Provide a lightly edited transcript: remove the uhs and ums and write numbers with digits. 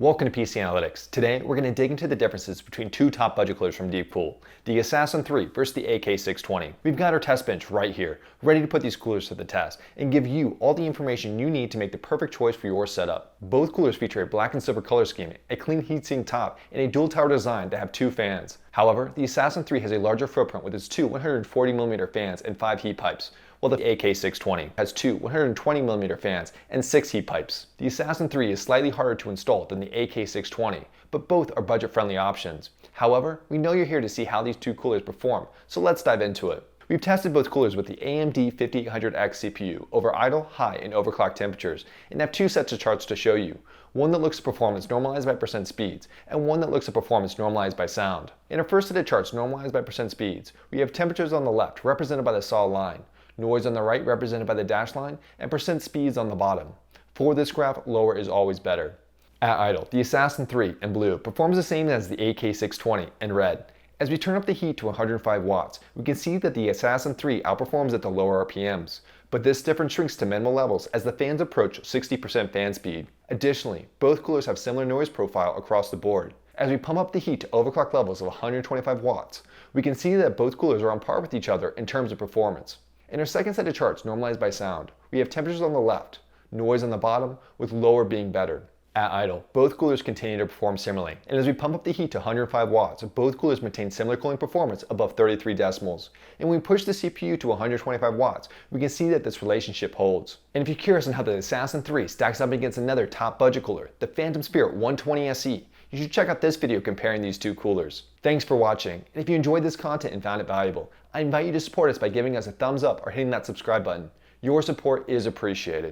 Welcome to PC Analytics. Today, we're going to dig into the differences between two top budget coolers from DeepCool, the Assassin III versus the AK620. We've got our test bench right here, ready to put these coolers to the test and give you all the information you need to make the perfect choice for your setup. Both coolers feature a black and silver color scheme, a clean heatsink top, and a dual tower design that have two fans. However, the Assassin III has a larger footprint with its two 140mm fans and 5 heat pipes, while the AK620 has two 120mm fans and 6 heat pipes. The Assassin III is slightly harder to install than the AK620, but both are budget-friendly options. However, we know you're here to see how these two coolers perform, so let's dive into it. We've tested both coolers with the AMD 5800X CPU over idle, high, and overclock temperatures, and have two sets of charts to show you. One that looks at performance normalized by percent speeds, and one that looks at performance normalized by sound. In our first set of charts normalized by percent speeds, we have temperatures on the left represented by the solid line, noise on the right represented by the dashed line, and percent speeds on the bottom. For this graph, lower is always better. At idle, the Assassin III in blue performs the same as the AK620 in red. As we turn up the heat to 105 watts, we can see that the Assassin III outperforms at the lower RPMs, but this difference shrinks to minimal levels as the fans approach 60% fan speed. Additionally, both coolers have similar noise profile across the board. As we pump up the heat to overclock levels of 125 watts, we can see that both coolers are on par with each other in terms of performance. In our second set of charts normalized by sound, we have temperatures on the left, noise on the bottom, with lower being better. At idle, both coolers continue to perform similarly, and as we pump up the heat to 105 watts, both coolers maintain similar cooling performance above 33 decimals. And when we push the CPU to 125 watts, we can see that this relationship holds. And if you're curious on how the Assassin III stacks up against another top budget cooler, the Phantom Spirit 120 SE, you should check out this video comparing these two coolers. Thanks for watching, and if you enjoyed this content and found it valuable, I invite you to support us by giving us a thumbs up or hitting that subscribe button. Your support is appreciated.